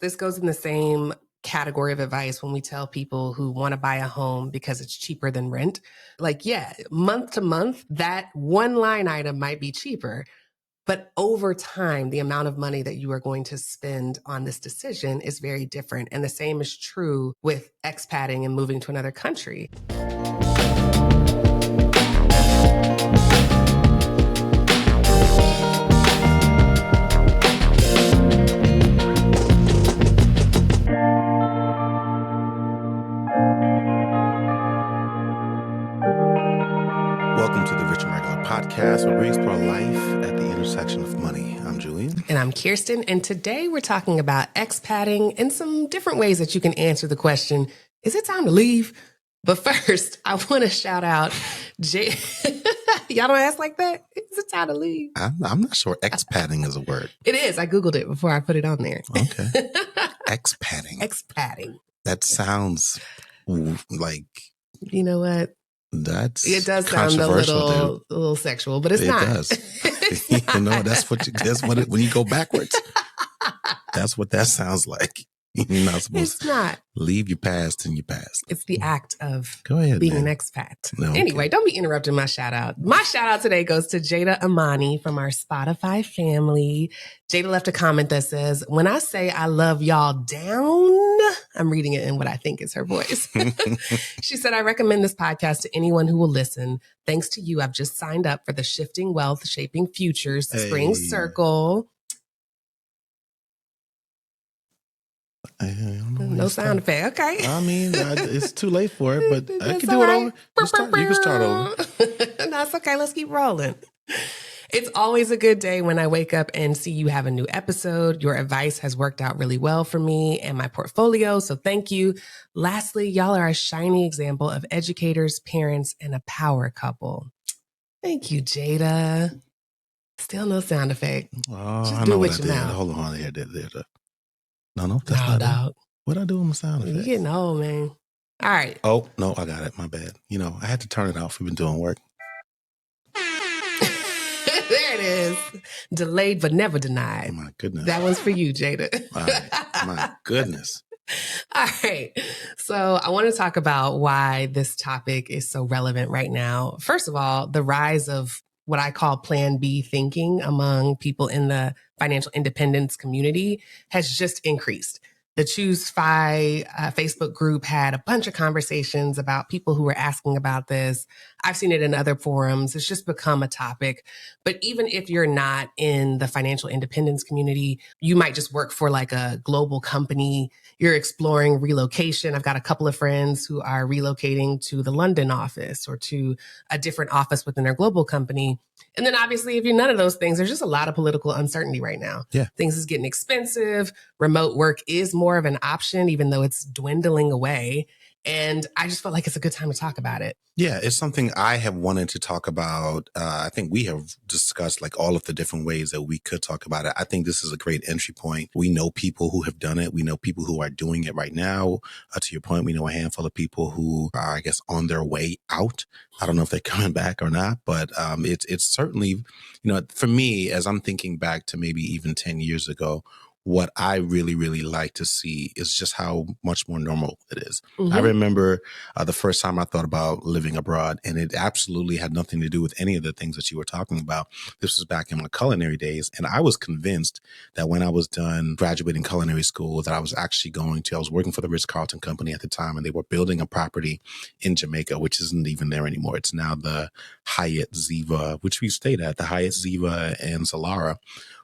This goes in the same category of advice when we tell people who want to buy a home because it's cheaper than rent. Like, yeah, month to month, that one line item might be cheaper. But over time, the amount of money that you are going to spend on this decision is very different. And the same is true with expating and moving to another country. Welcome to the Rich and Regular podcast, where we explore life at the intersection of money. I'm Julian. And I'm Kirsten. And today we're talking about expating and some different ways that you can answer the question, is it time to leave? But first, I want to shout out Y'all don't ask like that? Is it time to leave? I'm not sure expating is a word. It is. I Googled it before I put it on there. Okay. Expating. Expating. That sounds like... You know what? It does sound a little sexual, but it's not. It does. You know, that's what when you go backwards, that's what that sounds like. You're not supposed to leave your past in your past. It's the act of being an expat. No, okay. Anyway, don't be interrupting my shout out. My shout out today goes to Jada Amani from our Spotify family. Jada left a comment that says, when I say I love y'all down, I'm reading it in what I think is her voice. She said, I recommend this podcast to anyone who will listen. Thanks to you, I've just signed up for the Shifting Wealth, Shaping Futures Spring Circle. No sound effect. Okay. I mean, it's too late for it, but I can do it over. You can start over. That's okay. Let's keep rolling. It's always a good day when I wake up and see you have a new episode. Your advice has worked out really well for me and my portfolio, so thank you. Lastly, y'all are a shining example of educators, parents, and a power couple. Thank you, Jada. Still no sound effect. Oh, just I do know it what with I your did. mouth. Hold on here. No, that's not dog. it. What'd I do with my sound effects? You're getting old, man. All right. Oh, no, I got it. My bad. You know, I had to turn it off. We've been doing work. There it is. Delayed but never denied. Oh, my goodness. That one's for you, Jada. All right. My goodness. All right. So I want to talk about why this topic is so relevant right now. First of all, the rise of what I call Plan B thinking among people in the financial independence community has just increased. The Choose FI Facebook group had a bunch of conversations about people who were asking about this. I've seen it in other forums. It's just become a topic. But even if you're not in the financial independence community, you might just work for like a global company. You're exploring relocation. I've got a couple of friends who are relocating to the London office or to a different office within their global company. And then obviously, if you're none of those things, there's just a lot of political uncertainty right now. Yeah. Things is getting expensive. Remote work is more of an option, even though it's dwindling away. And I just felt like it's a good time to talk about it. Yeah, it's something I have wanted to talk about. I think we have discussed like all of the different ways that we could talk about it. I think this is a great entry point. We know people who have done it. We know people who are doing it right now. To your point, we know a handful of people who are, I guess, on their way out. I don't know if they're coming back or not, but it's certainly, you know, for me, as I'm thinking back to maybe even 10 years ago, what I really, really like to see is just how much more normal it is. Mm-hmm. I remember the first time I thought about living abroad, and it absolutely had nothing to do with any of the things that you were talking about. This was back in my culinary days, and I was convinced that when I was done graduating culinary school that I was actually I was working for the Ritz-Carlton Company at the time, and they were building a property in Jamaica, which isn't even there anymore. It's now the Hyatt Ziva, which we stayed at, the Hyatt Ziva and Solara.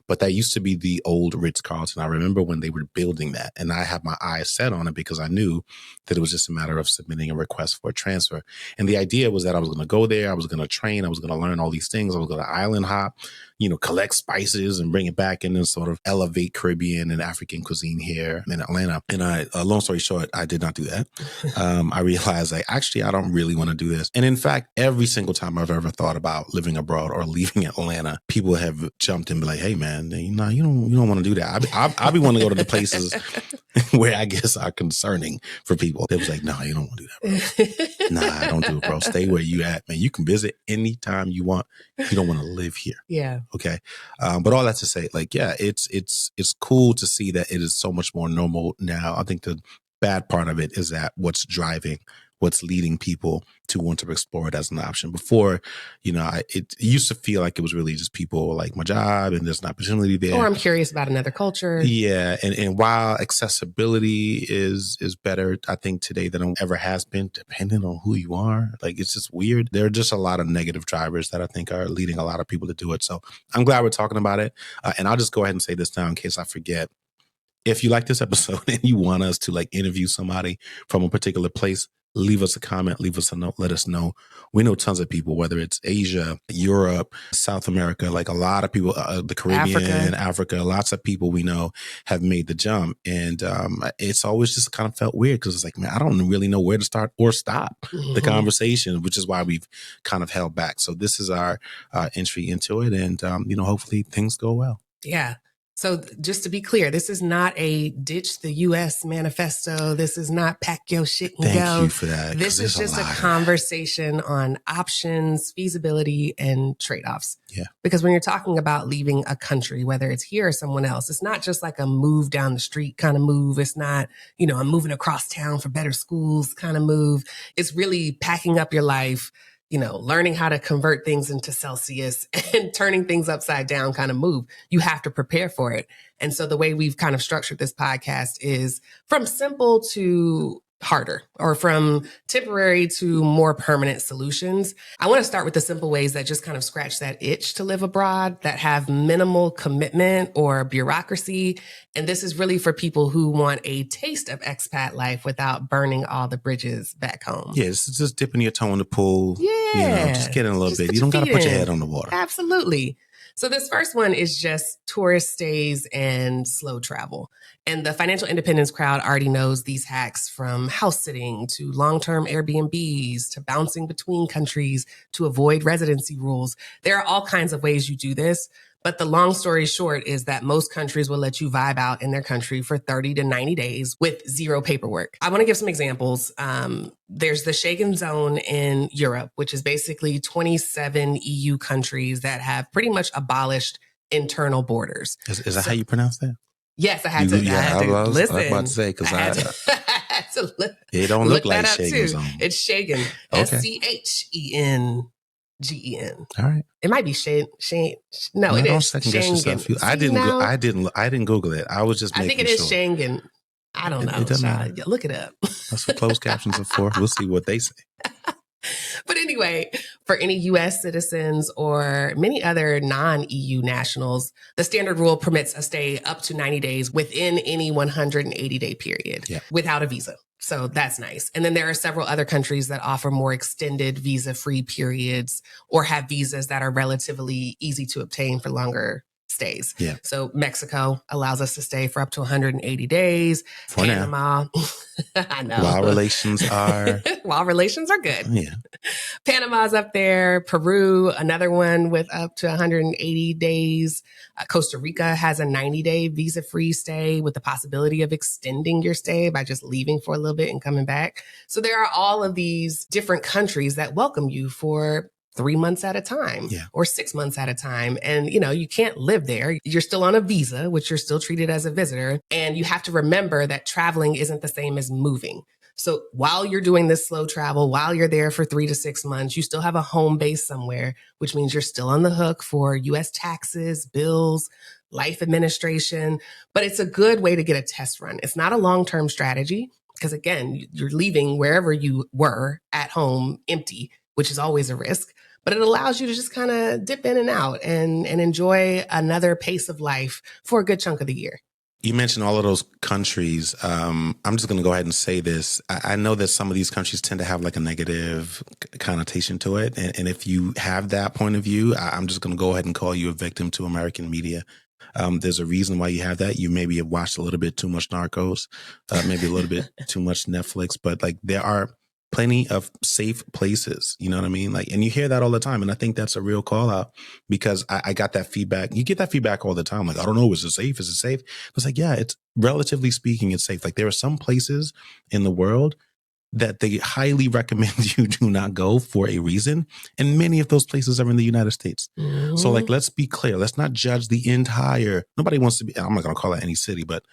But that used to be the old Ritz-Carlton. I remember when they were building that, and I had my eyes set on it because I knew that it was just a matter of submitting a request for a transfer. And the idea was that I was going to go there, I was going to train, I was going to learn all these things, I was going to island hop, you know, collect spices and bring it back and then sort of elevate Caribbean and African cuisine here in Atlanta. And long story short, I did not do that. I realized I don't really want to do this. And in fact, every single time I've ever thought about living abroad or leaving Atlanta, people have jumped in and be like, hey man, you don't want to do that. I'll be wanting to go to the places where I guess are concerning for people. They was like, no, you don't want to do that, bro. Nah, don't do it, bro. Stay where you at, man. You can visit anytime you want. You don't want to live here. Yeah. Okay. But all that to say, like, yeah, it's cool to see that it is so much more normal now. I think the bad part of it is that what's leading people to want to explore it as an option. Before, it used to feel like it was really just people like my job and there's an opportunity there. Or I'm curious about another culture. Yeah. And while accessibility is better, I think today than it ever has been, depending on who you are, like it's just weird. There are just a lot of negative drivers that I think are leading a lot of people to do it. So I'm glad we're talking about it. And I'll just go ahead and say this now in case I forget. If you like this episode and you want us to like interview somebody from a particular place, leave us a comment, leave us a note, let us know. We know tons of people, whether it's Asia, Europe, South America, like a lot of people, the Caribbean, Africa, lots of people we know have made the jump. And it's always just kind of felt weird because it's like, man, I don't really know where to start or stop the conversation, which is why we've kind of held back. So this is our entry into it. And, hopefully things go well. Yeah. So just to be clear, this is not a ditch the U.S. manifesto. This is not pack your shit and go. Thank you for that. This is just a conversation on options, feasibility, and trade-offs. Yeah. Because when you're talking about leaving a country, whether it's here or someone else, it's not just like a move down the street kind of move. It's not, I'm moving across town for better schools kind of move. It's really packing up your life, learning how to convert things into Celsius and turning things upside down kind of move. You have to prepare for it. And so the way we've kind of structured this podcast is from simple to harder, or from temporary to more permanent solutions. I want to start with the simple ways that just kind of scratch that itch to live abroad, that have minimal commitment or bureaucracy. And this is really for people who want a taste of expat life without burning all the bridges back home. Yeah, it's just dipping your toe in the pool. Yeah. Just getting a little bit. You don't got to put your head on the water. Absolutely. So this first one is just tourist stays and slow travel. And the financial independence crowd already knows these hacks, from house sitting to long-term Airbnbs to bouncing between countries to avoid residency rules. There are all kinds of ways you do this. But the long story short is that most countries will let you vibe out in their country for 30 to 90 days with zero paperwork. I want to give some examples. There's the Schengen Zone in Europe, which is basically 27 EU countries that have pretty much abolished internal borders. Is that how you pronounce that? Yes, I had to listen. I was about to say, because it don't look like Schengen Zone. It's Schengen. Okay. Schengen. All right. It might be Shane. No, it is Schengen. I didn't Google it. I was just making sure. I think it is Schengen. I don't know. It doesn't matter. Look it up. That's what closed captions are for. We'll see what they say. But anyway, for any U.S. citizens or many other non-EU nationals, the standard rule permits a stay up to 90 days within any 180-day period without a visa. So that's nice. And then there are several other countries that offer more extended visa-free periods or have visas that are relatively easy to obtain for longer stays. Yeah. So Mexico allows us to stay for up to 180 days. For Panama. Now. I know. While relations are good. Yeah. Panama's up there. Peru, another one with up to 180 days. Costa Rica has a 90-day visa-free stay with the possibility of extending your stay by just leaving for a little bit and coming back. So there are all of these different countries that welcome you for 3 months at a time or 6 months at a time. And, you can't live there. You're still on a visa, which you're still treated as a visitor. And you have to remember that traveling isn't the same as moving. So while you're doing this slow travel, while you're there for 3 to 6 months, you still have a home base somewhere, which means you're still on the hook for U.S. taxes, bills, life administration. But it's a good way to get a test run. It's not a long-term strategy because, again, you're leaving wherever you were at home empty, which is always a risk. But it allows you to just kind of dip in and out and enjoy another pace of life for a good chunk of the year. You mentioned all of those countries. I'm just going to go ahead and say this. I know that some of these countries tend to have like a negative connotation to it. And if you have that point of view, I'm just going to go ahead and call you a victim to American media. There's a reason why you have that. You maybe have watched a little bit too much Narcos, maybe a little bit too much Netflix, but like there are plenty of safe places. You know what I mean? Like, and you hear that all the time. And I think that's a real call out because I got that feedback. You get that feedback all the time. Like, I don't know, is it safe? Is it safe? It's like, yeah, it's relatively speaking, it's safe. Like there are some places in the world that they highly recommend you do not go for a reason. And many of those places are in the United States. Mm-hmm. So like, let's be clear. Let's not judge the entire, nobody wants to be, I'm not going to call it any city, but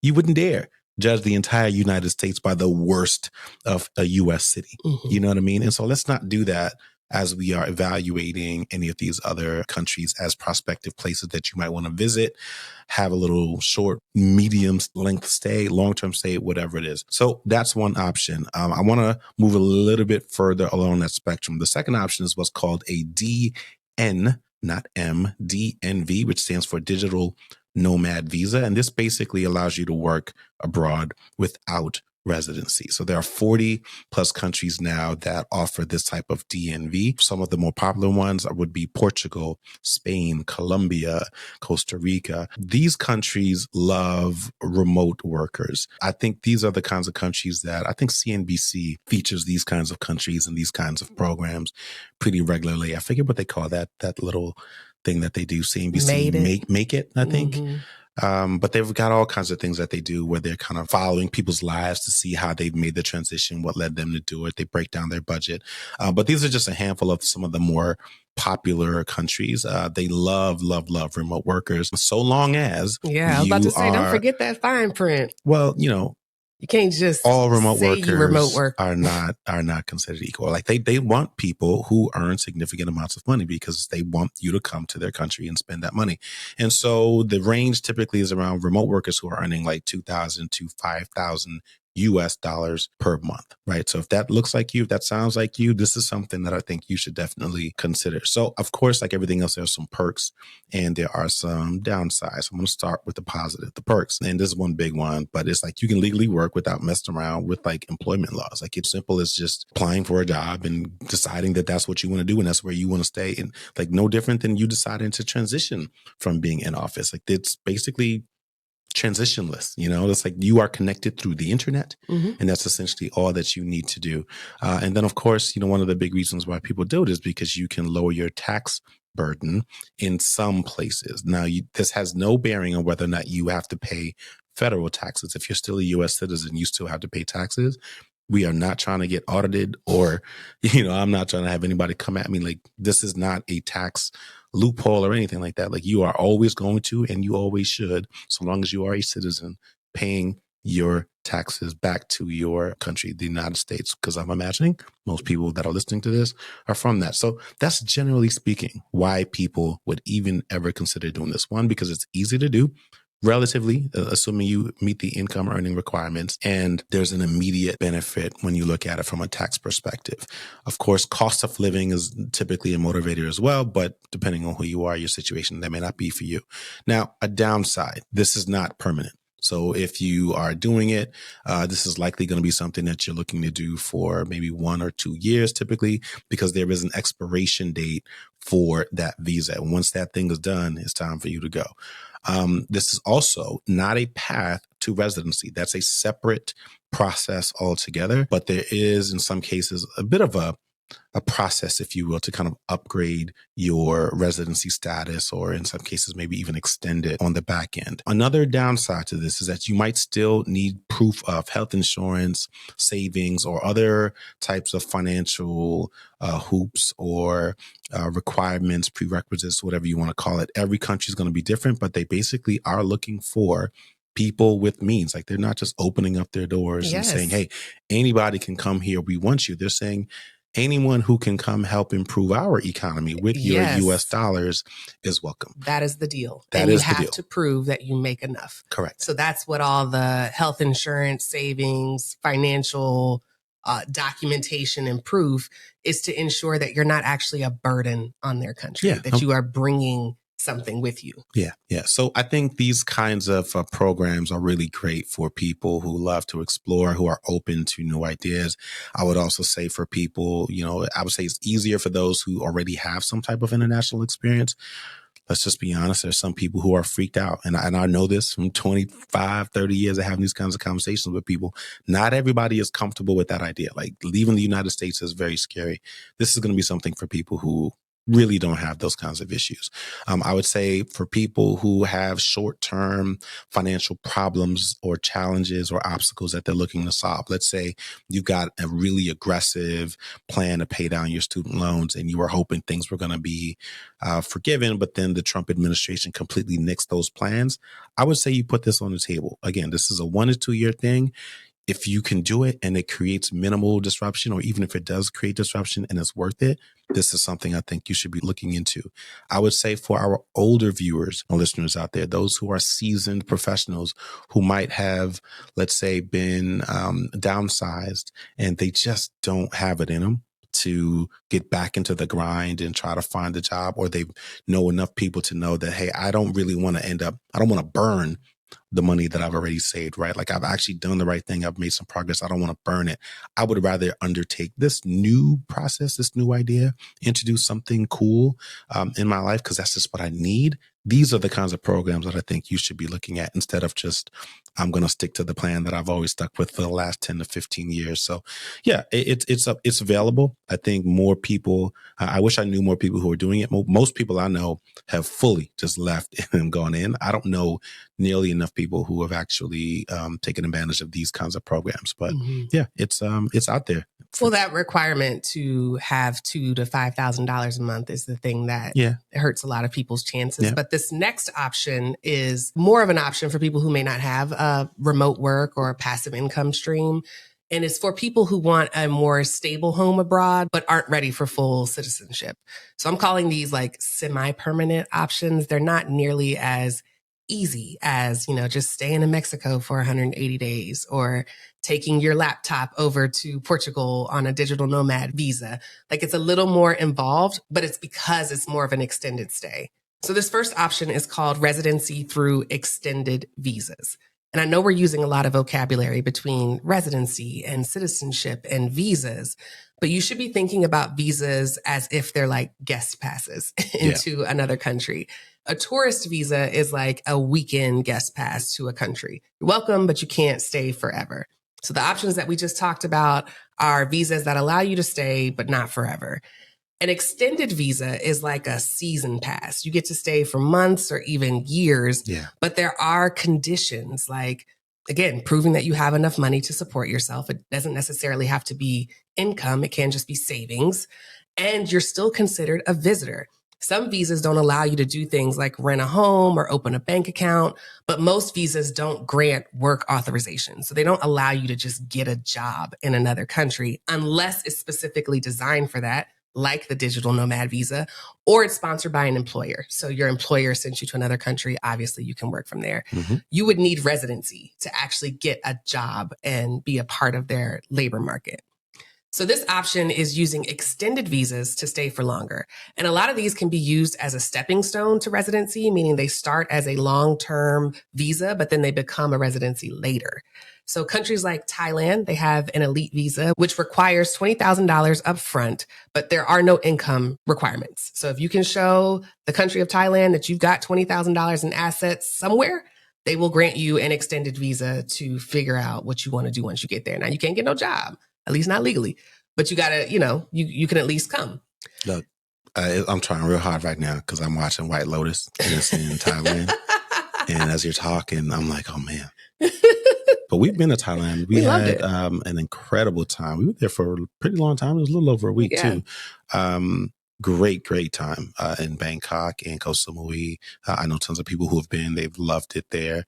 you wouldn't dare judge the entire United States by the worst of a U.S. city. Mm-hmm. You know what I mean? And so let's not do that as we are evaluating any of these other countries as prospective places that you might want to visit, have a little short, medium length stay, long-term stay, whatever it is. So that's one option. I want to move a little bit further along that spectrum. The second option is what's called a DN, not M, DNV, which stands for Digital Nomad Visa. And this basically allows you to work abroad without residency. So there are 40 plus countries now that offer this type of DNV. Some of the more popular ones would be Portugal, Spain, Colombia, Costa Rica. These countries love remote workers. I think these are the kinds of countries that I think CNBC features these kinds of countries and these kinds of programs pretty regularly. I forget what they call that little thing that they do. CNBC make it, I think. Mm-hmm. But they've got all kinds of things that they do where they're kind of following people's lives to see how they've made the transition, what led them to do it. They break down their budget. But these are just a handful of some of the more popular countries. They love remote workers. So long as I was about to say, don't forget that fine print. Well, you know, you can't just all remote say workers you remote work. are not considered equal. Like they want people who earn significant amounts of money because they want you to come to their country and spend that money. And so the range typically is around remote workers who are earning like $2,000 to $5,000 US dollars per month, right? So if that looks like you, if that sounds like you, this is something that I think you should definitely consider. So of course, like everything else, there's some perks and there are some downsides. I'm going to start with the positive, the perks. And this is one big one, but it's like you can legally work without messing around with like employment laws. Like it's simple as just applying for a job and deciding that that's what you want to do and that's where you want to stay. And like no different than you deciding to transition from being in office. Like it's basically transitionless, you know, it's like you are connected through the internet and that's essentially all that you need to do. And then of course, you know, one of the big reasons why people do it is because you can lower your tax burden in some places. Now, this has no bearing on whether or not you have to pay federal taxes. If you're still a U.S. citizen, you still have to pay taxes. We are not trying to get audited or, you know, I'm not trying to have anybody come at me like this is not a tax loophole or anything like that. Like you are always going to, and you always should, so long as you are a citizen, paying your taxes back to your country, the United States, because I'm imagining most people that are listening to this are from that. So that's generally speaking why people would even ever consider doing this. One, because it's easy to do. Relatively, assuming you meet the income earning requirements, and there's an immediate benefit when you look at it from a tax perspective. Of course, cost of living is typically a motivator as well, but depending on who you are, your situation, that may not be for you. Now, a downside, this is not permanent. So if you are doing it, this is likely going to be something that you're looking to do for maybe 1 or 2 years, typically, because there is an expiration date for that visa. And once that thing is done, it's time for you to go. This is also not a path to residency. That's a separate process altogether, but there is in some cases a bit of a process, if you will, to kind of upgrade your residency status, or in some cases, maybe even extend it on the back end. Another downside to this is that you might still need proof of health insurance, savings, or other types of financial hoops or requirements, prerequisites, whatever you want to call it. Every country is going to be different, but they basically are looking for people with means. Like they're not just opening up their doors and saying, hey, anybody can come here. We want you. They're saying, anyone who can come help improve our economy with your US dollars is welcome. That is the deal. And you have to prove that you make enough. Correct. So that's what all the health insurance, savings, financial documentation and proof is, to ensure that you're not actually a burden on their country, that you are bringing something with you. Yeah. So I think these kinds of programs are really great for people who love to explore, who are open to new ideas. I would also say for people, you know, I would say it's easier for those who already have some type of international experience. let's just be honest, there's some people who are freaked out. And I know this from 25, 30 years of having these kinds of conversations with people. Not everybody is comfortable with that idea. Like leaving the United States is very scary. This is going to be something for people who really don't have those kinds of issues. I would say for people who have short-term financial problems or challenges or obstacles that they're looking to solve. Let's say you've got a really aggressive plan to pay down your student loans and you were hoping things were going to be forgiven, but then the Trump administration completely nixed those plans. I would say you put this on the table. Again, this is a 1 to 2 year thing. If you can do it and it creates minimal disruption, or even if it does create disruption and it's worth it, this is something I think you should be looking into. I would say for our older viewers and listeners out there, those who are seasoned professionals who might have, let's say, been downsized and they just don't have it in them to get back into the grind and try to find a job, or they know enough people to know that, hey, I don't really want to I don't want to burn the money that I've already saved, right? Like I've actually done the right thing. I've made some progress. I don't want to burn it. I would rather undertake this new process, this new idea, introduce something cool in my life because that's just what I need. These are the kinds of programs that I think you should be looking at instead of just, I'm going to stick to the plan that I've always stuck with for the last 10 to 15 years. So yeah, it's available. I think more people, I wish I knew more people who are doing it. Most people I know have fully just left and gone in. I don't know nearly enough people who have actually taken advantage of these kinds of programs. But yeah, it's out there. Well, that requirement to have $2,000 to $5,000 a month is the thing that hurts a lot of people's chances. Yeah. But this next option is more of an option for people who may not have a remote work or a passive income stream. And it's for people who want a more stable home abroad, but aren't ready for full citizenship. So I'm calling these like semi-permanent options. They're not nearly as easy as, just staying in Mexico for 180 days or taking your laptop over to Portugal on a digital nomad visa. Like it's a little more involved, but it's because it's more of an extended stay. So this first option is called residency through extended visas. And I know we're using a lot of vocabulary between residency and citizenship and visas, but you should be thinking about visas as if they're like guest passes into another country. A tourist visa is like a weekend guest pass to a country. You're welcome, but you can't stay forever. So the options that we just talked about are visas that allow you to stay, but not forever. An extended visa is like a season pass. You get to stay for months or even years, but there are conditions like, again, proving that you have enough money to support yourself. It doesn't necessarily have to be income. It can just be savings. And you're still considered a visitor. Some visas don't allow you to do things like rent a home or open a bank account, but most visas don't grant work authorization. So they don't allow you to just get a job in another country unless it's specifically designed for that, like the Digital Nomad Visa, or it's sponsored by an employer. So your employer sent you to another country. Obviously, you can work from there. You would need residency to actually get a job and be a part of their labor market. So this option is using extended visas to stay for longer. And a lot of these can be used as a stepping stone to residency, meaning they start as a long-term visa, but then they become a residency later. So countries like Thailand, they have an elite visa, which requires $20,000 up front, but there are no income requirements. So if you can show the country of Thailand that you've got $20,000 in assets somewhere, they will grant you an extended visa to figure out what you want to do once you get there. Now, you can't get no job, at least not legally, but you got to, you can at least come. Look, I'm trying real hard right now because I'm watching White Lotus and it's in Thailand. And as you're talking, I'm like, oh man. But we've been to Thailand. We had an incredible time. We were there for a pretty long time. It was a little over a week too. Great time in Bangkok and Koh Samui. I know tons of people who have been. They've loved it there.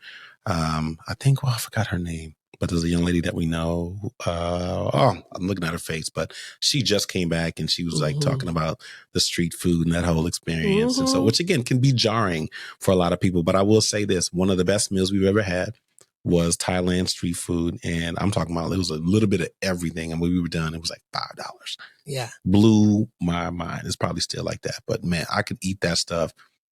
I think, I forgot her name. But there's a young lady that we know. I'm looking at her face, but she just came back and she was like talking about the street food and that whole experience. And so, which again can be jarring for a lot of people. But I will say this, one of the best meals we've ever had was Thailand street food. And I'm talking about, it was a little bit of everything. And when we were done, it was like $5. Yeah. Blew my mind. It's probably still like that. But man, I could eat that stuff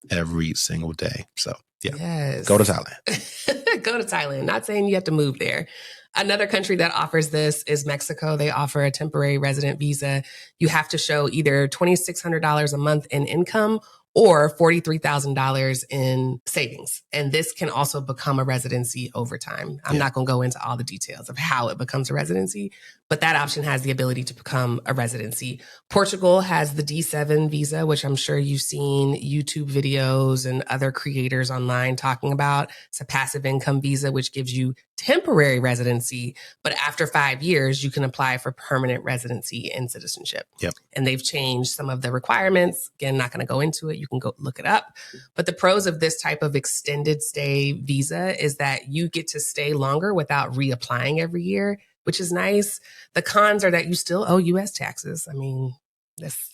every single day. So yeah, go to Thailand. Go to Thailand. Not saying you have to move there. Another country that offers this is Mexico. They offer a temporary resident visa. You have to show either $2,600 a month in income or $43,000 in savings. And this can also become a residency over time. I'm not going to go into all the details of how it becomes a residency, but that option has the ability to become a residency. Portugal has the D7 visa, which I'm sure you've seen YouTube videos and other creators online talking about. It's a passive income visa, which gives you temporary residency, but after 5 years, you can apply for permanent residency and citizenship. Yep. And they've changed some of the requirements. Again, not going to go into it. You can go look it up. But the pros of this type of extended stay visa is that you get to stay longer without reapplying every year, which is nice. The cons are that you still owe U.S. taxes. I mean,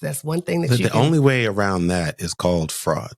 that's one thing that the only way around that is called fraud.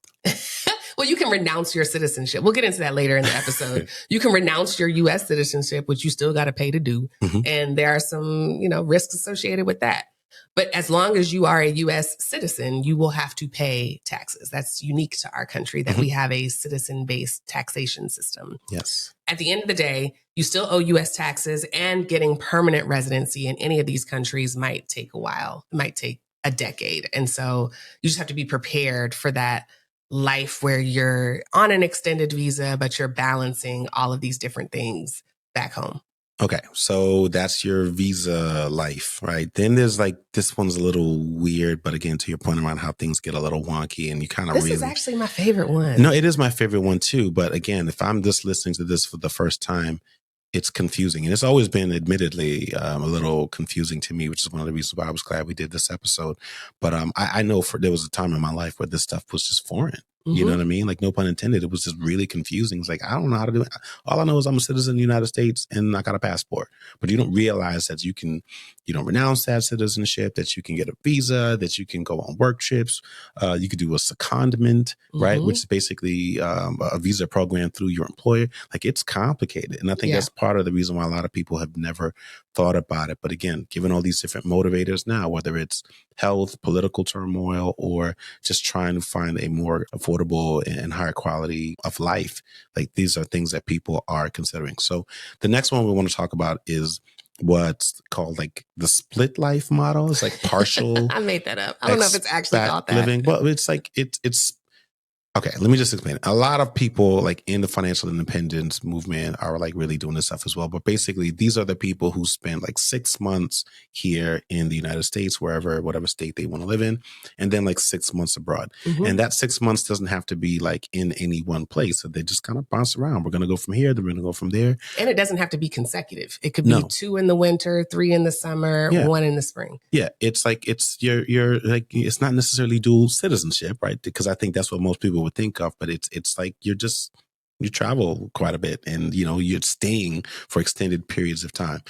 Well, you can renounce your citizenship. We'll get into that later in the episode. You can renounce your U.S. citizenship, which you still got to pay to do. Mm-hmm. And there are some, risks associated with that. But as long as you are a U.S. citizen, you will have to pay taxes. That's unique to our country that we have a citizen-based taxation system. Yes. At the end of the day, you still owe U.S. taxes, and getting permanent residency in any of these countries might take a while. It might take a decade. And so you just have to be prepared for that life where you're on an extended visa, but you're balancing all of these different things back home. Okay, so that's your visa life, right? Then there's this one's a little weird, but again, to your point around how things get a little wonky and you kind of This is actually my favorite one. No, it is my favorite one too. But again, if I'm just listening to this for the first time, it's confusing. And it's always been admittedly a little confusing to me, which is one of the reasons why I was glad we did this episode. But I know there was a time in my life where this stuff was just foreign. Mm-hmm. You know what I mean? No pun intended. It was just really confusing. It's I don't know how to do it. All I know is I'm a citizen of the United States and I got a passport. But you don't realize that you don't renounce that citizenship, that you can get a visa, that you can go on work trips. You could do a secondment, right? Which is basically a visa program through your employer. It's complicated. And I think that's part of the reason why a lot of people have never thought about it. But again, given all these different motivators now, whether it's health, political turmoil, or just trying to find a more affordable and higher quality of life, these are things that people are considering. So the next one we want to talk about is what's called the split life model. It's partial. I made that up. I don't know if it's actually called that. Living. Well, it's okay, let me just explain it. A lot of people in the financial independence movement are really doing this stuff as well. But basically, these are the people who spend 6 months here in the United States, whatever state they want to live in, and then 6 months abroad. Mm-hmm. And that 6 months doesn't have to be in any one place. So they just kind of bounce around. We're going to go from here, then we're going to go from there. And it doesn't have to be consecutive. It could be 2 in the winter, 3 in the summer, 1 in the spring. Yeah, it's it's not necessarily dual citizenship, right? Because I think that's what most people would think of, but it's you travel quite a bit and you're staying for extended periods of time.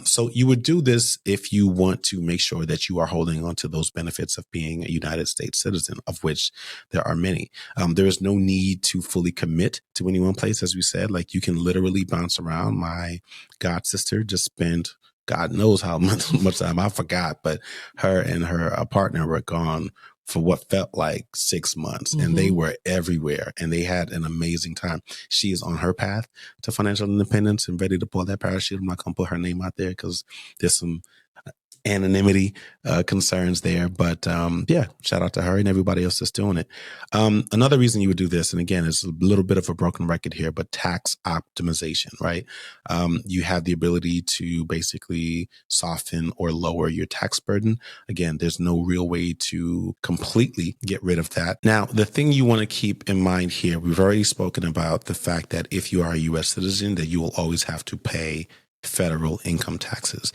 So you would do this if you want to make sure that you are holding on to those benefits of being a United States citizen, of which there are many. There is no need to fully commit to any one place, as we said. You can literally bounce around. My god sister just spent God knows how much time, I forgot, but her and her partner were gone for what felt like 6 months, and they were everywhere and they had an amazing time. She is on her path to financial independence and ready to pull that parachute. I'm not going to put her name out there because there's some anonymity concerns there, but shout out to her and everybody else that's doing it. Another reason you would do this, and again, it's a little bit of a broken record here, but tax optimization, right? You have the ability to basically soften or lower your tax burden. Again, there's no real way to completely get rid of that. Now, the thing you want to keep in mind here, we've already spoken about the fact that if you are a U.S. citizen, that you will always have to pay federal income taxes.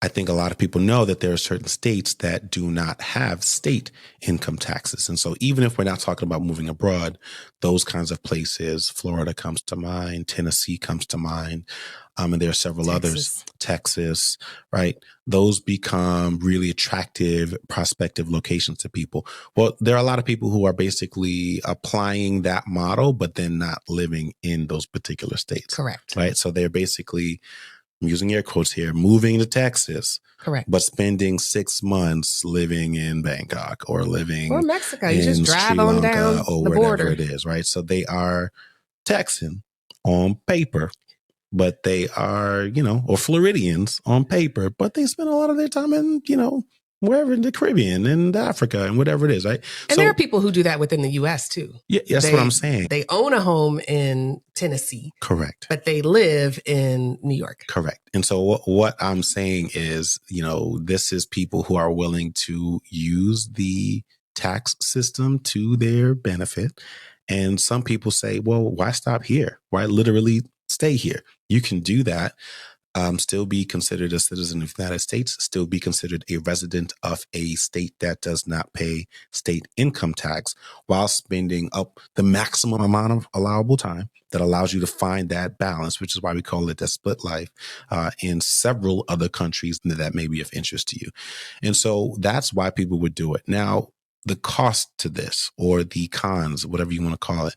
I think a lot of people know that there are certain states that do not have state income taxes. And so even if we're not talking about moving abroad, those kinds of places, Florida comes to mind, Tennessee comes to mind, and there are several others, Texas, right? Those become really attractive, prospective locations to people. Well, there are a lot of people who are basically applying that model, but then not living in those particular states. Correct. Right? So they're basically, I'm using air quotes here, moving to Texas. Correct. But spending 6 months living in Bangkok or living or Mexico. You just drive on down or the whatever border. it is, right? So they are Texan on paper, but they are, or Floridians on paper, but they spend a lot of their time in, wherever in the Caribbean and Africa and whatever it is, right? And there are people who do that within the U.S. too. Yeah, that's what I'm saying. They own a home in Tennessee. Correct. But they live in New York. Correct. And so what I'm saying is, this is people who are willing to use the tax system to their benefit. And some people say, well, why stop here? Why literally stay here? You can do that. Still be considered a citizen of the United States, still be considered a resident of a state that does not pay state income tax while spending up the maximum amount of allowable time that allows you to find that balance, which is why we call it the split life in several other countries that may be of interest to you. And so that's why people would do it. Now, the cost to this or the cons, whatever you want to call it,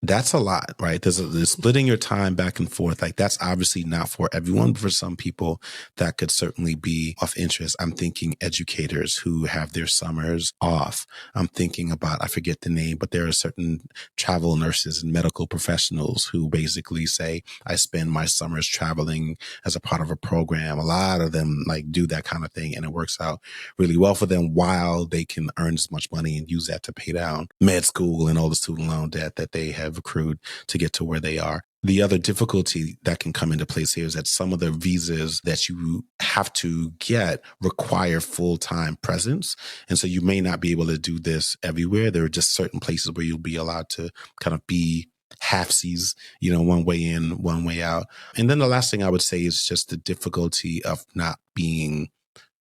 that's a lot, right? There's splitting your time back and forth. Like that's obviously not for everyone, but for some people that could certainly be of interest. I'm thinking educators who have their summers off. I'm thinking about, I forget the name, but there are certain travel nurses and medical professionals who basically say, I spend my summers traveling as a part of a program. A lot of them like do that kind of thing and it works out really well for them while they can earn as much money and use that to pay down med school and all the student loan debt that they have accrued to get to where they are. The other difficulty that can come into place here is that some of the visas that you have to get require full-time presence. And so you may not be able to do this everywhere. There are just certain places where you'll be allowed to kind of be halfsies, one way in, one way out. And then the last thing I would say is just the difficulty of not being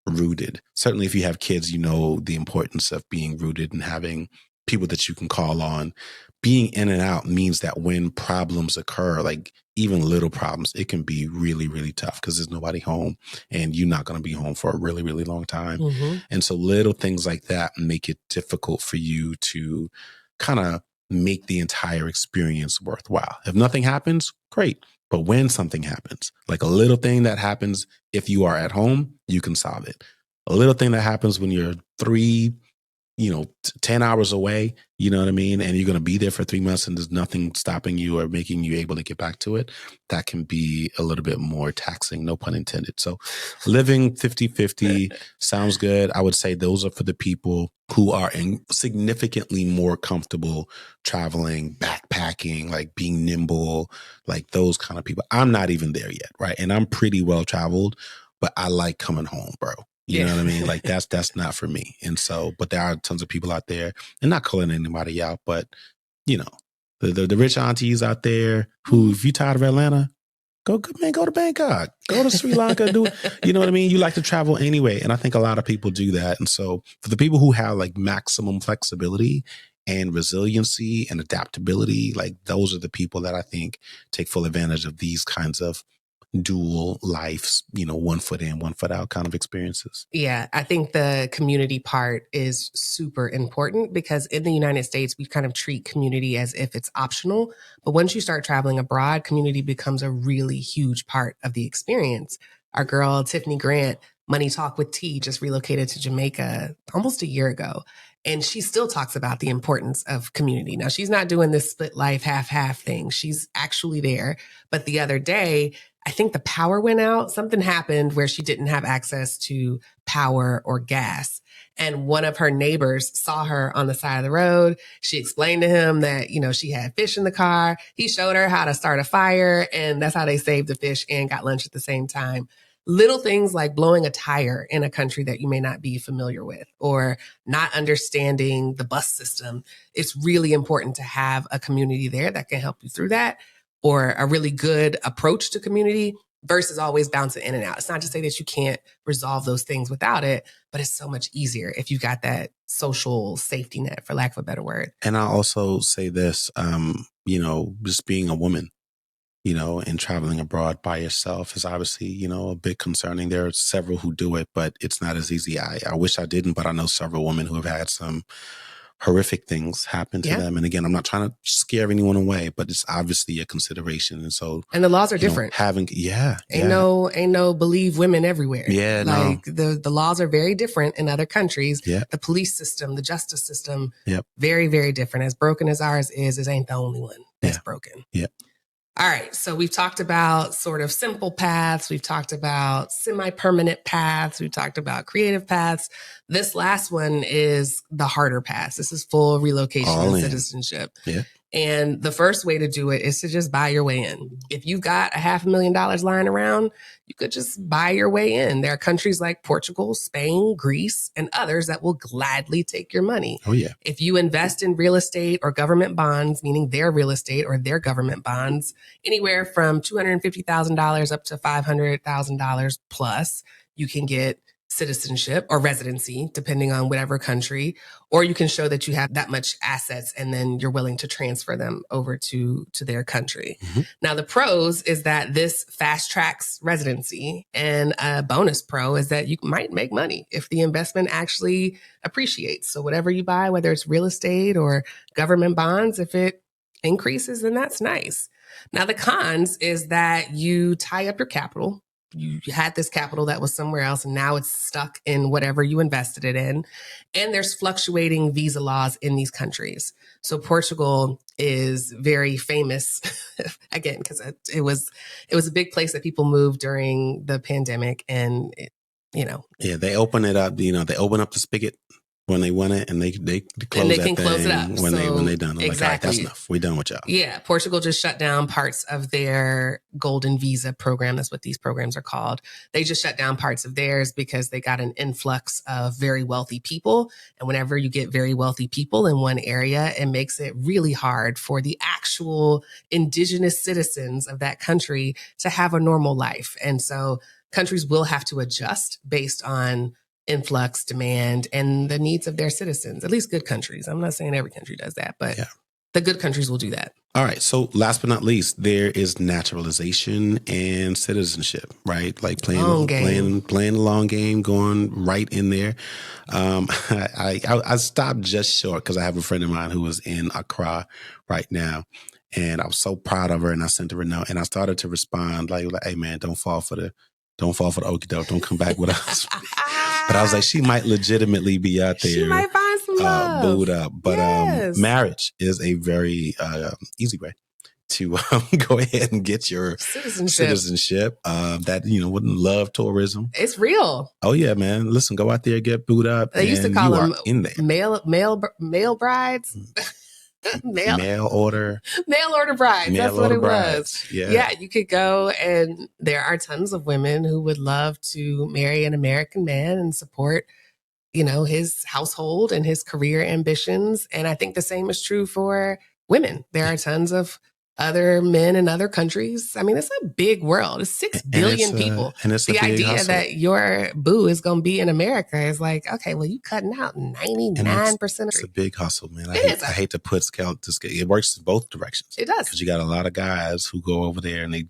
rooted. Certainly if you have kids, you know the importance of being rooted and having people that you can call on. Being in and out means that when problems occur, like even little problems, it can be really, really tough because there's nobody home and you're not going to be home for a really, really long time. Mm-hmm. And so little things like that make it difficult for you to kind of make the entire experience worthwhile. If nothing happens, great. But when something happens, like a little thing that happens, if you are at home, you can solve it. A little thing that happens when you're 10 hours away, you know what I mean? And you're going to be there for 3 months and there's nothing stopping you or making you able to get back to it. That can be a little bit more taxing, no pun intended. So living 50-50 sounds good. I would say those are for the people who are significantly more comfortable traveling, backpacking, like being nimble, like those kind of people. I'm not even there yet, right? And I'm pretty well traveled, but I like coming home, bro. You know what I mean? Like that's not for me. And so, but there are tons of people out there and not calling anybody out, but the rich aunties out there who, if you're tired of Atlanta, go to Bangkok, go to Sri Lanka, you know what I mean? You like to travel anyway. And I think a lot of people do that. And so for the people who have like maximum flexibility and resiliency and adaptability, like those are the people that I think take full advantage of these kinds of dual lives, one foot in, one foot out kind of experiences. Yeah, I think the community part is super important because in the United States, we kind of treat community as if it's optional. But once you start traveling abroad, community becomes a really huge part of the experience. Our girl, Tiffany Grant, Money Talk with T, just relocated to Jamaica almost a year ago. And she still talks about the importance of community. Now, she's not doing this split life, half thing. She's actually there. But the other day, I think the power went out. Something happened where she didn't have access to power or gas. And one of her neighbors saw her on the side of the road. She explained to him that, she had fish in the car. He showed her how to start a fire. And that's how they saved the fish and got lunch at the same time. Little things like blowing a tire in a country that you may not be familiar with or not understanding the bus system. It's really important to have a community there that can help you through that, or a really good approach to community versus always bouncing in and out. It's not to say that you can't resolve those things without it, but it's so much easier if you got that social safety net, for lack of a better word. And I also say this, just being a woman, and traveling abroad by yourself is obviously, a bit concerning. There are several who do it, but it's not as easy. I wish I didn't, but I know several women who have had some horrific things happen to them. And again, I'm not trying to scare anyone away, but it's obviously a consideration. And so, and the laws are different. Ain't no believe women everywhere. The laws are very different in other countries. The police system, the justice system, very, very different. As broken as ours is, it ain't the only one that's broken. All right. So we've talked about sort of simple paths. We've talked about semi-permanent paths. We've talked about creative paths. This last one is the harder paths. This is full relocation All and in. citizenship. Yeah. And the first way to do it is to just buy your way in. If you've got $500,000 lying around, you could just buy your way in. There are countries like Portugal, Spain, Greece, and others that will gladly take your money. Oh, yeah. If you invest in real estate or government bonds, meaning their real estate or their government bonds, anywhere from $250,000 up to $500,000 plus, you can get citizenship or residency, depending on whatever country, or you can show that you have that much assets and then you're willing to transfer them over to their country. Mm-hmm. Now, the pros is that this fast tracks residency, and a bonus pro is that you might make money if the investment actually appreciates. So whatever you buy, whether it's real estate or government bonds, if it increases, then that's nice. Now, the cons is that you tie up your capital. You had this capital that was somewhere else, and now it's stuck in whatever you invested it in. And there's fluctuating visa laws in these countries. So Portugal is very famous, again, because it was a big place that people moved during the pandemic, and yeah, they open it up. They open up the spigot when they want it, and they close and they that can thing close it up when they done. I'm exactly. like, all right, that's enough. We're done with y'all. Yeah, Portugal just shut down parts of their golden visa program. That's what these programs are called. They just shut down parts of theirs because they got an influx of very wealthy people. And whenever you get very wealthy people in one area, it makes it really hard for the actual indigenous citizens of that country to have a normal life. And so countries will have to adjust based on influx, demand, and the needs of their citizens, at least good countries. I'm not saying every country does that, but the good countries will do that. All right. So last but not least, there is naturalization and citizenship, right? Like playing the long game, going right in there. I stopped just short because I have a friend of mine who is in Accra right now. And I was so proud of her, and I sent her a note, and I started to respond like, hey man, don't fall for the okie doke. Don't come back with us. But I was like, she might legitimately be out there. She might find some love. Booed up. But marriage is a very easy way to go ahead and get your citizenship. That, wouldn't love tourism. It's real. Oh, yeah, man. Listen, go out there, get booed up. They used to call them in there. Male brides. Mail order brides. That's what it was. Yeah, you could go, and there are tons of women who would love to marry an American man and support, his household and his career ambitions. And I think the same is true for women. There are tons of other men in other countries. I mean, it's a big world. It's 6 billion people. And it's the idea that your boo is going to be in America is like, okay, well, you cutting out 99%. It's a big hustle, man. I hate to put scale to scale. It works in both directions. It does. Because you got a lot of guys who go over there and they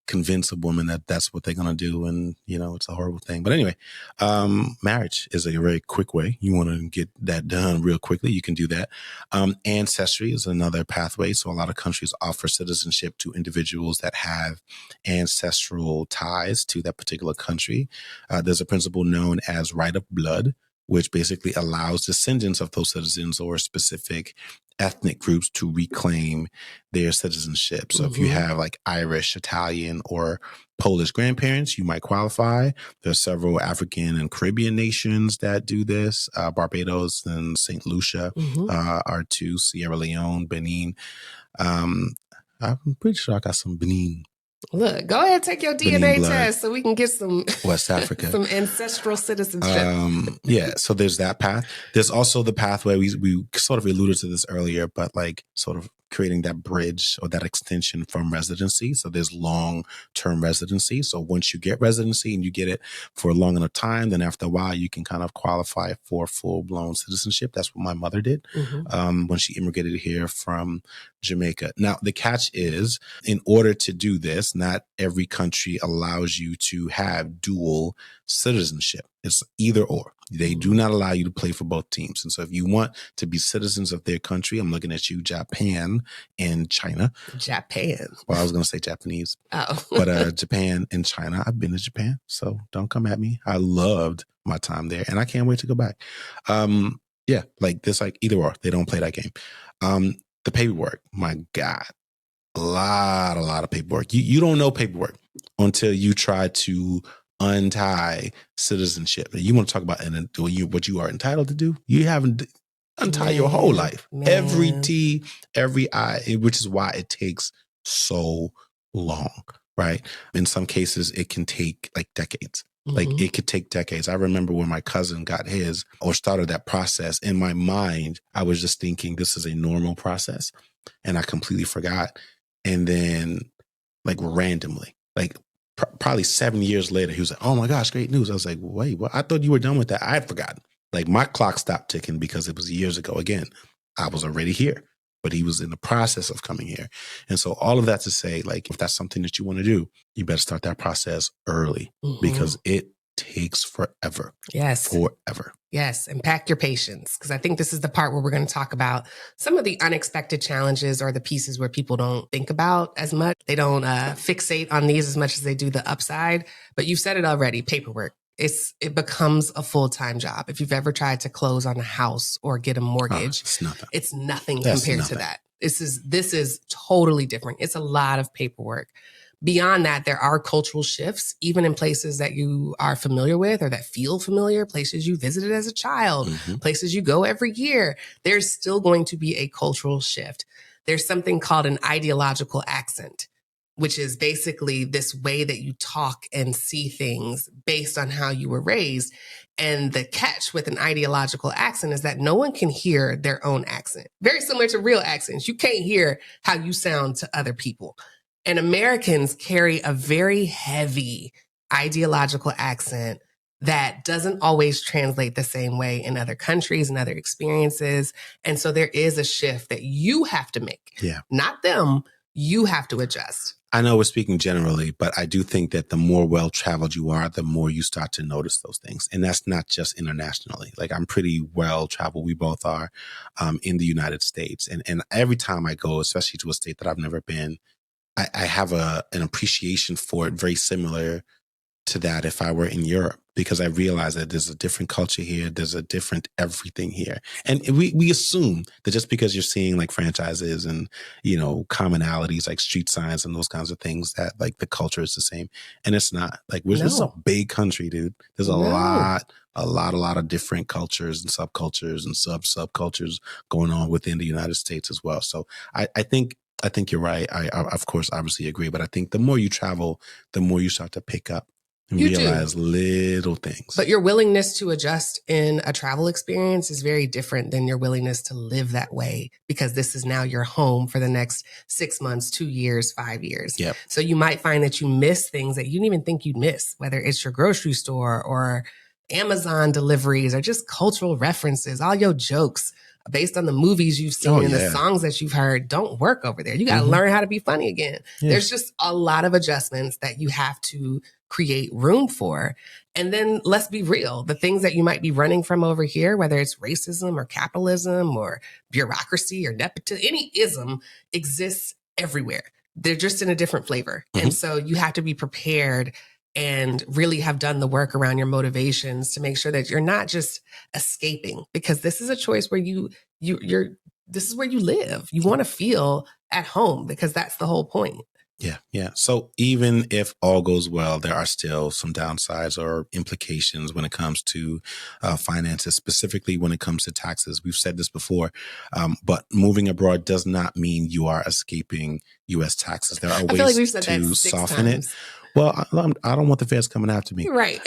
convince a woman that that's what they're going to do. And, it's a horrible thing. But anyway, marriage is a very quick way. You want to get that done real quickly. You can do that. Ancestry is another pathway. So a lot of countries offer citizenship to individuals that have ancestral ties to that particular country. There's a principle known as right of blood, which basically allows descendants of those citizens or specific ethnic groups to reclaim their citizenship. So if you have like Irish, Italian, or Polish grandparents, you might qualify. There's several African and Caribbean nations that do this. Barbados and St. Lucia are two. Sierra Leone, Benin. I'm pretty sure I got some Benin. Look, go ahead, take your DNA test so we can get some West Africa, some ancestral citizenship. So there's that path. There's also the pathway we sort of alluded to this earlier, but like sort of creating that bridge or that extension from residency. So there's long-term residency. So once you get residency and you get it for a long enough time, then after a while you can kind of qualify for full-blown citizenship. That's what my mother did when she immigrated here from Jamaica. Now, the catch is, in order to do this, not every country allows you to have dual citizenship. It's either or. They do not allow you to play for both teams. And so if you want to be citizens of their country, I'm looking at you, Japan and China. Japan. Well, I was going to say Japanese. Oh. But Japan and China, I've been to Japan. So don't come at me. I loved my time there and I can't wait to go back. Like this, like either or. They don't play that game. The paperwork, my God. A lot of paperwork. You don't know paperwork until you try to untie citizenship. And you want to talk about what you are entitled to do? You haven't untie your whole life. Every T, every I, which is why it takes so long, right? In some cases, it can take like decades. Like it could take decades. I remember when my cousin got his or started that process, in my mind, I was just thinking this is a normal process. And I completely forgot. And then like randomly, like probably 7 years later, he was like, oh my gosh, great news. I was like, wait, what? I thought you were done with that. I had forgotten. Like my clock stopped ticking because it was years ago. Again, I was already here, but he was in the process of coming here. And so all of that to say, like, if that's something that you want to do, you better start that process early because it takes forever. Yes. Forever. Yes. And pack your patience, because I think this is the part where we're going to talk about some of the unexpected challenges or the pieces where people don't think about as much. They don't fixate on these as much as they do the upside. But you've said it already, paperwork. It becomes a full-time job. If you've ever tried to close on a house or get a mortgage, it's nothing compared to that. This is totally different. It's a lot of paperwork. Beyond that, there are cultural shifts, even in places that you are familiar with or that feel familiar, places you visited as a child, places you go every year. There's still going to be a cultural shift. There's something called an ideological accent, which is basically this way that you talk and see things based on how you were raised. And the catch with an ideological accent is that no one can hear their own accent. Very similar to real accents. You can't hear how you sound to other people. And Americans carry a very heavy ideological accent that doesn't always translate the same way in other countries and other experiences. And so there is a shift that you have to make. Yeah. Not them. You have to adjust. I know we're speaking generally, but I do think that the more well-traveled you are, the more you start to notice those things. And that's not just internationally. Like I'm pretty well-traveled. We both are in the United States. And every time I go, especially to a state that I've never been, I have an appreciation for it very similar to that if I were in Europe, because I realize that there's a different culture here. There's a different everything here. And we assume that just because you're seeing like franchises and, commonalities like street signs and those kinds of things that like the culture is the same. And it's not. Like this is a big country, dude. There's a lot of different cultures and subcultures and subcultures going on within the United States as well. So I think you're right. I of course, obviously agree. But I think the more you travel, the more you start to pick up and realize little things. But your willingness to adjust in a travel experience is very different than your willingness to live that way, because this is now your home for the next 6 months, 2 years, 5 years. Yep. So you might find that you miss things that you didn't even think you'd miss, whether it's your grocery store or Amazon deliveries or just cultural references, all your jokes based on the movies you've seen and the songs that you've heard don't work over there. You got to learn how to be funny again. Yeah. There's just a lot of adjustments that you have to create room for. And then let's be real, the things that you might be running from over here, whether it's racism or capitalism or bureaucracy or nepotism, any ism exists everywhere. They're just in a different flavor. And so you have to be prepared and really have done the work around your motivations to make sure that you're not just escaping, because this is a choice where this is where you live. You want to feel at home, because that's the whole point. Yeah. So even if all goes well, there are still some downsides or implications when it comes to finances, specifically when it comes to taxes. We've said this before, but moving abroad does not mean you are escaping U.S. taxes. There are ways to soften it. Well, I don't want the feds coming after me. Right.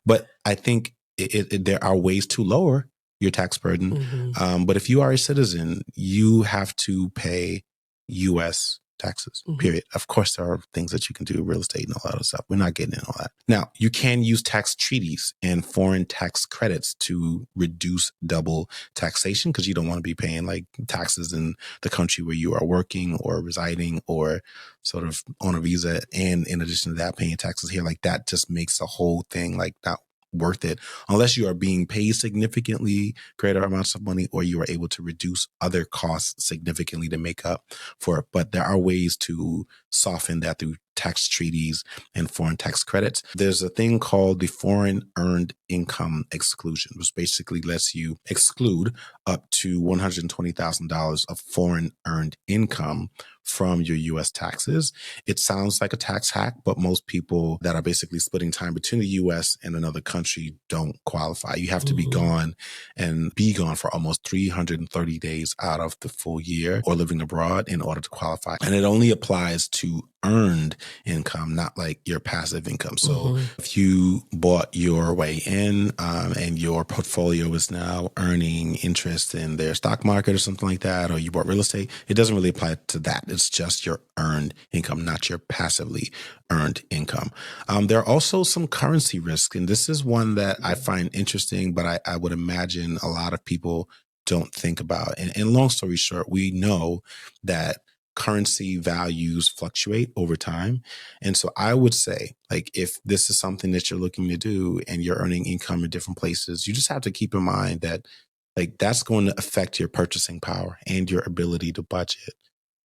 But I think there are ways to lower your tax burden. But if you are a citizen, you have to pay U.S. taxes, period. Of course, there are things that you can do, real estate and all that other stuff. We're not getting into all that. Now, you can use tax treaties and foreign tax credits to reduce double taxation, because you don't want to be paying like taxes in the country where you are working or residing or sort of on a visa. And in addition to that, paying taxes here, like that just makes the whole thing like not worth it, unless you are being paid significantly greater amounts of money or you are able to reduce other costs significantly to make up for it. But there are ways to soften that through tax treaties and foreign tax credits. There's a thing called the foreign earned income exclusion, which basically lets you exclude up to $120,000 of foreign earned income from your U.S. taxes. It sounds like a tax hack, but most people that are basically splitting time between the U.S. and another country don't qualify. You have to be gone and be gone for almost 330 days out of the full year or living abroad in order to qualify. And it only applies to earned income, not like your passive income. So if you bought your way in and your portfolio is now earning interest in their stock market or something like that, or you bought real estate, it doesn't really apply to that. It's just your earned income, not your passively earned income. There are also some currency risks, and this is one that I find interesting, but I would imagine a lot of people don't think about. And long story short, we know that currency values fluctuate over time. And so I would say, like, if this is something that you're looking to do and you're earning income in different places, you just have to keep in mind that, like, that's going to affect your purchasing power and your ability to budget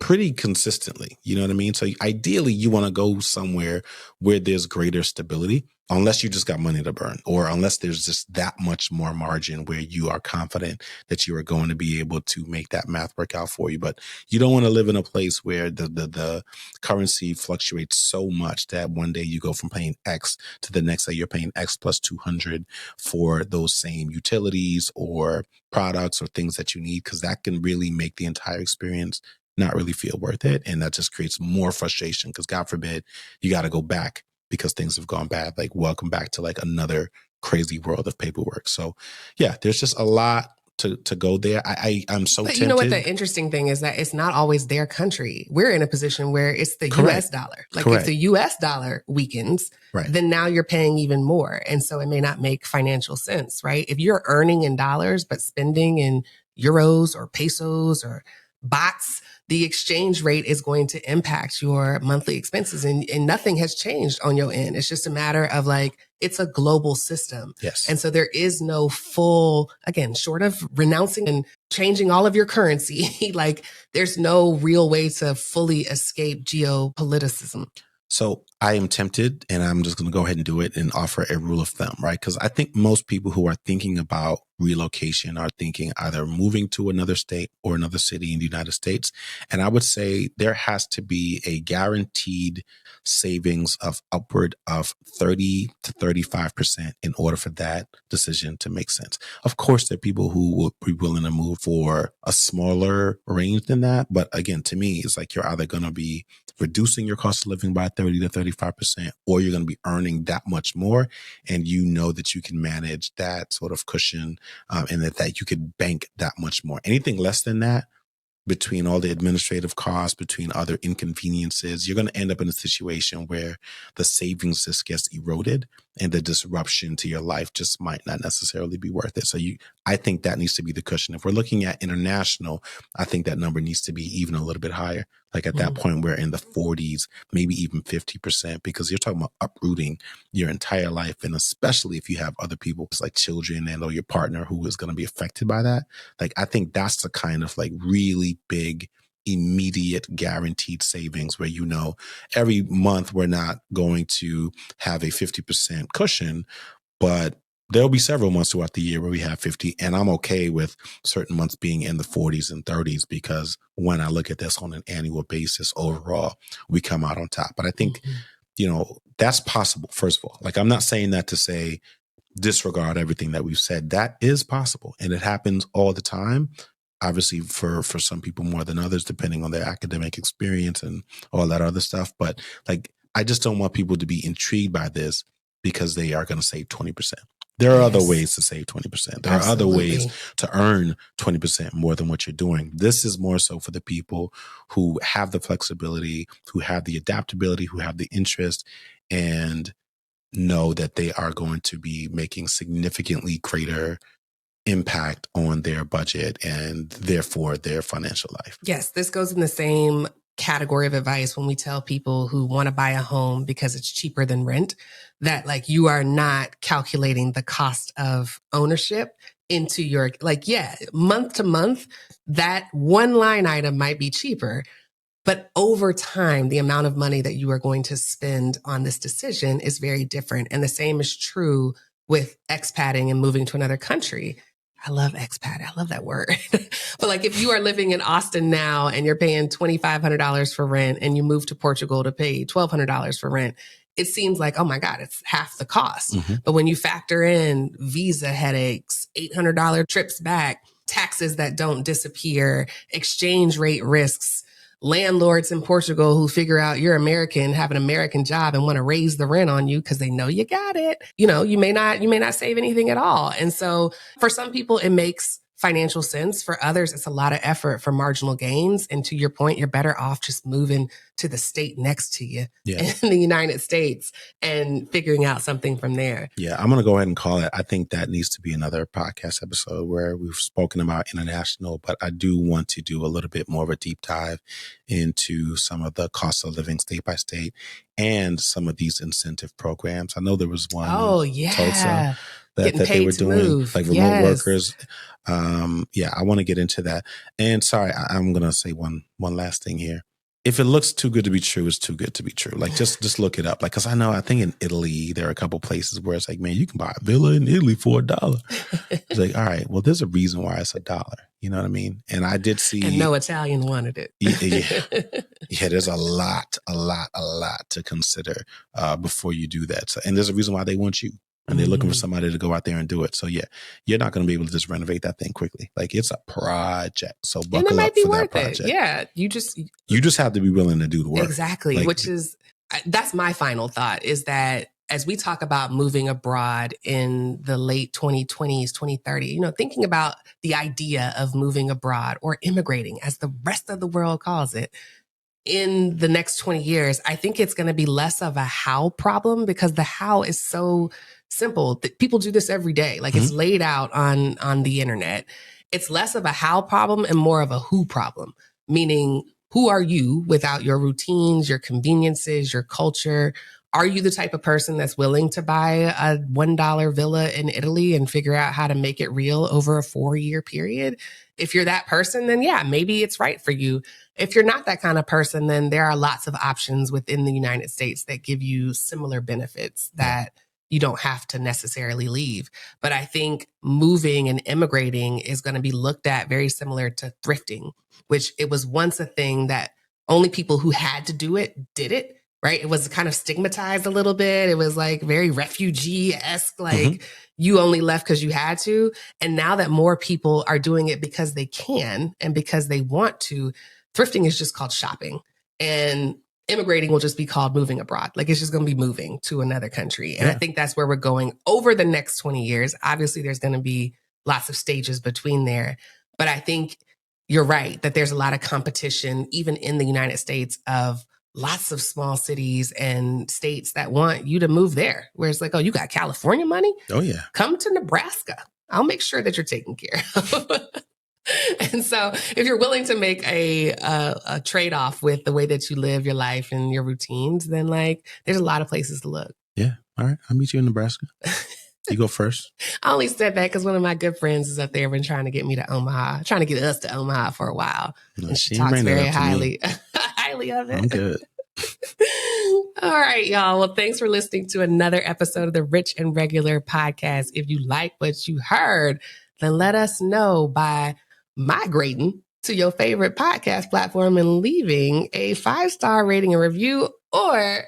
pretty consistently. You know what I mean? So ideally, you want to go somewhere where there's greater stability, unless you just got money to burn, or unless there's just that much more margin where you are confident that you are going to be able to make that math work out for you. But you don't want to live in a place where the currency fluctuates so much that one day you go from paying X to the next day you're paying X plus 200 for those same utilities or products or things that you need, because that can really make the entire experience not really feel worth it. And that just creates more frustration because, God forbid, you got to go back because things have gone bad. Like, welcome back to like another crazy world of paperwork. So yeah, there's just a lot to go there. I'm so tempted. You know what the interesting thing is that it's not always their country. We're in a position where it's the US dollar. Like if the US dollar weakens, then now you're paying even more. And so it may not make financial sense, right? If you're earning in dollars, but spending in euros or pesos or bahts, the exchange rate is going to impact your monthly expenses, and nothing has changed on your end. It's just a matter of like, it's a global system. Yes. And so there is no full, again, short of renouncing and changing all of your currency, like there's no real way to fully escape geopoliticism. So I am tempted, and I'm just going to go ahead and do it and offer a rule of thumb, right? Because I think most people who are thinking about relocation are thinking either moving to another state or another city in the United States. And I would say there has to be a guaranteed savings of upward of 30 to 35% in order for that decision to make sense. Of course, there are people who will be willing to move for a smaller range than that. But again, to me, it's like you're either going to be reducing your cost of living by 30 to 35%, or you're going to be earning that much more. And you know that you can manage that sort of cushion and that you could bank that much more. Anything less than that, between all the administrative costs, between other inconveniences, you're going to end up in a situation where the savings just gets eroded and the disruption to your life just might not necessarily be worth it. So I think that needs to be the cushion. If we're looking at international, I think that number needs to be even a little bit higher. Like at that point, we're in the 40s, maybe even 50%, because you're talking about uprooting your entire life. And especially if you have other people, like children and or your partner who is going to be affected by that. Like, I think that's the kind of like really big, immediate guaranteed savings where, you know, every month we're not going to have a 50% cushion, but there'll be several months throughout the year where we have 50. And I'm okay with certain months being in the 40s and 30s, because when I look at this on an annual basis, overall, we come out on top. But I think, you know, that's possible, first of all. Like, I'm not saying that to say disregard everything that we've said. That is possible. And it happens all the time. Obviously, for some people more than others, depending on their academic experience and all that other stuff. But like, I just don't want people to be intrigued by this because they are going to save 20%. There are other ways to save 20%. There are other ways to earn 20% more than what you're doing. This is more so for the people who have the flexibility, who have the adaptability, who have the interest, and know that they are going to be making significantly greater impact on their budget and therefore their financial life. Yes, this goes in the same category of advice when we tell people who want to buy a home because it's cheaper than rent, that like you are not calculating the cost of ownership into your, like, yeah, month to month, that one line item might be cheaper, But over time, the amount of money that you are going to spend on this decision is very different. And the same is true with expatting and moving to another country. I love expat. I love that word. But like if you are living in Austin now and you're paying $2,500 for rent and you move to Portugal to pay $1,200 for rent, it seems like, oh my God, it's half the cost. Mm-hmm. But when you factor in visa headaches, $800 trips back, taxes that don't disappear, exchange rate risks, landlords in Portugal who figure out you're American, have an American job and want to raise the rent on you because they know you got it. You know, you may not save anything at all. And so for some people, it makes financial sense. For others, it's a lot of effort for marginal gains. And to your point, you're better off just moving to the state next to you in the United States and figuring out something from there. Yeah, I'm going to go ahead and call it. I think that needs to be another podcast episode where we've spoken about international, but I do want to do a little bit more of a deep dive into some of the cost of living state by state and some of these incentive programs. I know there was one in Tulsa that they were doing, like remote workers. I want to get into that. And sorry, I'm going to say one last thing here. If it looks too good to be true, it's too good to be true. Like just look it up. Like, cause I think in Italy, there are a couple places where it's like, man, you can buy a villa in Italy for $1. It's like, all right, well, there's a reason why it's $1. You know what I mean? And I did see. And no Italian wanted it. Yeah, there's a lot to consider before you do that. So, and there's a reason why they want you. And they're looking for somebody to go out there and do it. So yeah, you're not going to be able to just renovate that thing quickly. Like it's a project. So buckle up for that project. Yeah, you just have to be willing to do the work. Exactly. Like, that's my final thought is that as we talk about moving abroad in the late 2020s, 2030, you know, thinking about the idea of moving abroad or immigrating as the rest of the world calls it, in the next 20 years, I think it's going to be less of a how problem because the how is so simple. People do this every day. Like it's laid out on the internet. It's less of a how problem and more of a who problem, meaning who are you without your routines, your conveniences, your culture? Are you the type of person that's willing to buy a $1 villa in Italy and figure out how to make it real over a 4-year period? If you're that person, then yeah, maybe it's right for you. If you're not that kind of person, then there are lots of options within the United States that give you similar benefits that you don't have to necessarily leave. But I think moving and immigrating is going to be looked at very similar to thrifting, which it was once a thing that only people who had to do it did it. Right. It was kind of stigmatized a little bit. It was like very refugee-esque, like you only left because you had to. And now that more people are doing it because they can and because they want to, thrifting is just called shopping. And immigrating will just be called moving abroad. Like it's just going to be moving to another country. And I think that's where we're going over the next 20 years. Obviously, there's going to be lots of stages between there. But I think you're right that there's a lot of competition, even in the United States, of lots of small cities and states that want you to move there. Where it's like, oh, you got California money? Oh, yeah. Come to Nebraska. I'll make sure that you're taken care of. And so if you're willing to make a trade-off with the way that you live your life and your routines, then like there's a lot of places to look. Yeah. All right. I'll meet you in Nebraska. You go first. I only said that because one of my good friends is up there been trying to get me to Omaha, trying to get us to Omaha for a while. No, and she talks very highly of it. I'm good. All right, y'all. Well, thanks for listening to another episode of the Rich and Regular podcast. If you like what you heard, then let us know by migrating to your favorite podcast platform and leaving a 5-star rating and review, or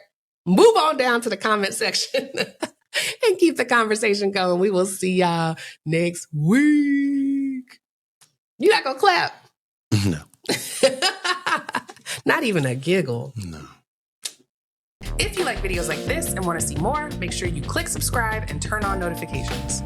move on down to the comment section and keep the conversation going. We will see y'all next week. You not gonna clap? No. Not even a giggle. No. If you like videos like this and want to see more, make sure you click subscribe and turn on notifications.